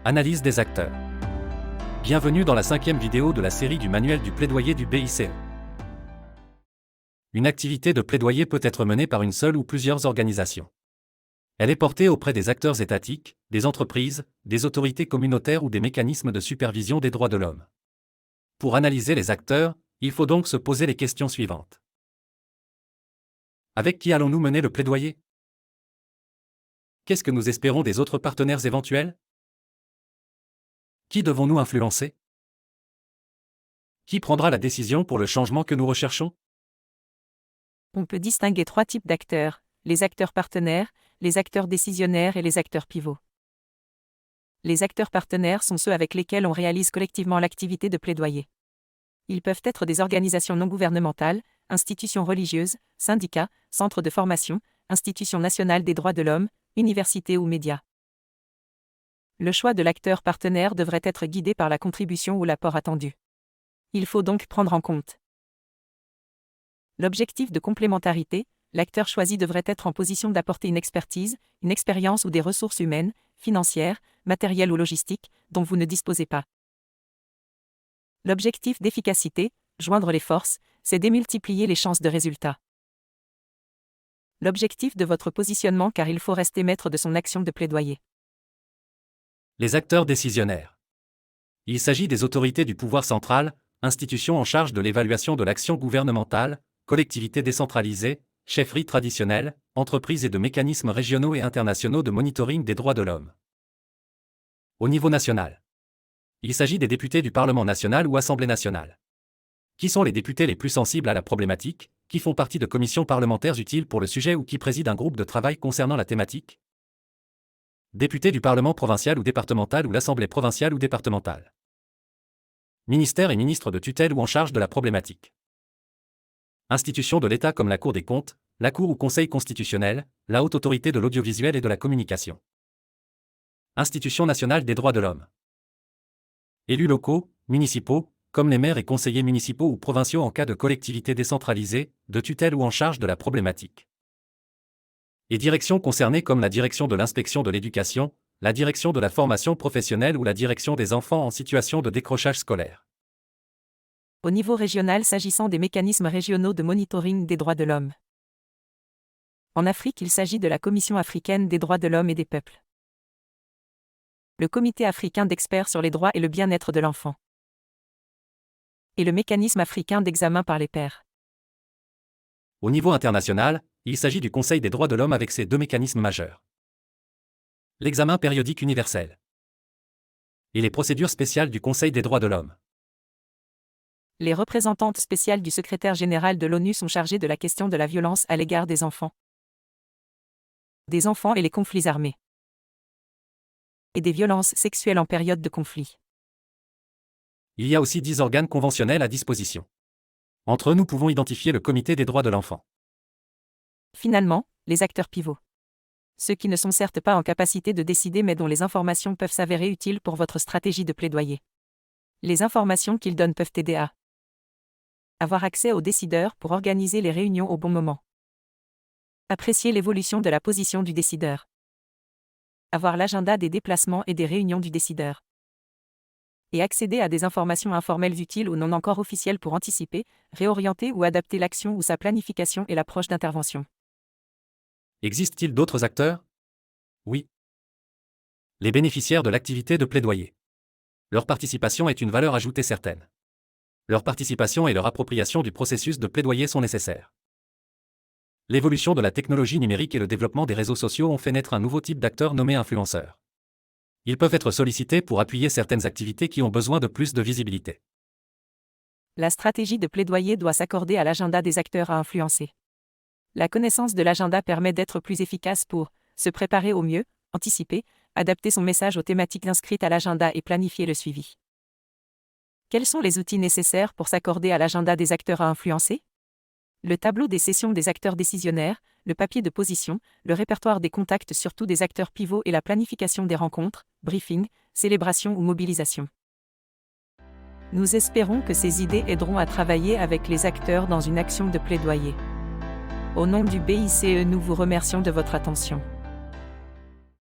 Analyse des acteurs. Bienvenue dans la 5e vidéo de la série du manuel du plaidoyer du BICE. Une activité de plaidoyer peut être menée par une seule ou plusieurs organisations. Elle est portée auprès des acteurs étatiques, des entreprises, des autorités communautaires ou des mécanismes de supervision des droits de l'homme. Pour analyser les acteurs, il faut donc se poser les questions suivantes. Avec qui allons-nous mener le plaidoyer? Qu'est-ce que nous espérons des autres partenaires éventuels? Qui devons-nous influencer? Qui prendra la décision pour le changement que nous recherchons? On peut distinguer 3 types d'acteurs, les acteurs partenaires, les acteurs décisionnaires et les acteurs pivots. Les acteurs partenaires sont ceux avec lesquels on réalise collectivement l'activité de plaidoyer. Ils peuvent être des organisations non gouvernementales, institutions religieuses, syndicats, centres de formation, institutions nationales des droits de l'homme, universités ou médias. Le choix de l'acteur partenaire devrait être guidé par la contribution ou l'apport attendu. Il faut donc prendre en compte l'objectif de complémentarité. L'acteur choisi devrait être en position d'apporter une expertise, une expérience ou des ressources humaines, financières, matérielles ou logistiques, dont vous ne disposez pas. L'objectif d'efficacité, joindre les forces, c'est démultiplier les chances de résultat. L'objectif de votre positionnement, car il faut rester maître de son action de plaidoyer. Les acteurs décisionnaires. Il s'agit des autorités du pouvoir central, institutions en charge de l'évaluation de l'action gouvernementale, collectivités décentralisées, chefferies traditionnelles, entreprises et de mécanismes régionaux et internationaux de monitoring des droits de l'homme. Au niveau national. Il s'agit des députés du Parlement national ou Assemblée nationale. Qui sont les députés les plus sensibles à la problématique, qui font partie de commissions parlementaires utiles pour le sujet ou qui président un groupe de travail concernant la thématique? Députés du Parlement provincial ou départemental ou l'Assemblée provinciale ou départementale. Ministères et ministres de tutelle ou en charge de la problématique. Institutions de l'État comme la Cour des comptes, la Cour ou Conseil constitutionnel, la Haute Autorité de l'audiovisuel et de la communication. Institution nationale des droits de l'homme. Élus locaux, municipaux, comme les maires et conseillers municipaux ou provinciaux en cas de collectivité décentralisée, de tutelle ou en charge de la problématique. Et directions concernées comme la direction de l'inspection de l'éducation, la direction de la formation professionnelle ou la direction des enfants en situation de décrochage scolaire. Au niveau régional, s'agissant des mécanismes régionaux de monitoring des droits de l'homme. En Afrique, il s'agit de la Commission africaine des droits de l'homme et des peuples. Le Comité africain d'experts sur les droits et le bien-être de l'enfant. Et le mécanisme africain d'examen par les pairs. Au niveau international, il s'agit du Conseil des droits de l'homme avec ses 2 mécanismes majeurs. L'examen périodique universel. Et les procédures spéciales du Conseil des droits de l'homme. Les représentantes spéciales du secrétaire général de l'ONU sont chargées de la question de la violence à l'égard des enfants. Des enfants et les conflits armés. Et des violences sexuelles en période de conflit. Il y a aussi 10 organes conventionnels à disposition. Entre eux, nous pouvons identifier le Comité des droits de l'enfant. Finalement, les acteurs pivots. Ceux qui ne sont certes pas en capacité de décider mais dont les informations peuvent s'avérer utiles pour votre stratégie de plaidoyer. Les informations qu'ils donnent peuvent aider à avoir accès aux décideurs pour organiser les réunions au bon moment. Apprécier l'évolution de la position du décideur. Avoir l'agenda des déplacements et des réunions du décideur. Et accéder à des informations informelles utiles ou non encore officielles pour anticiper, réorienter ou adapter l'action ou sa planification et l'approche d'intervention. Existe-t-il d'autres acteurs? Oui. Les bénéficiaires de l'activité de plaidoyer. Leur participation est une valeur ajoutée certaine. Leur participation et leur appropriation du processus de plaidoyer sont nécessaires. L'évolution de la technologie numérique et le développement des réseaux sociaux ont fait naître un nouveau type d'acteurs nommé influenceurs. Ils peuvent être sollicités pour appuyer certaines activités qui ont besoin de plus de visibilité. La stratégie de plaidoyer doit s'accorder à l'agenda des acteurs à influencer. La connaissance de l'agenda permet d'être plus efficace pour se préparer au mieux, anticiper, adapter son message aux thématiques inscrites à l'agenda et planifier le suivi. Quels sont les outils nécessaires pour s'accorder à l'agenda des acteurs à influencer? Le tableau des sessions des acteurs décisionnaires, le papier de position, le répertoire des contacts surtout des acteurs pivots et la planification des rencontres, briefings, célébrations ou mobilisations. Nous espérons que ces idées aideront à travailler avec les acteurs dans une action de plaidoyer. Au nom du BICE, nous vous remercions de votre attention.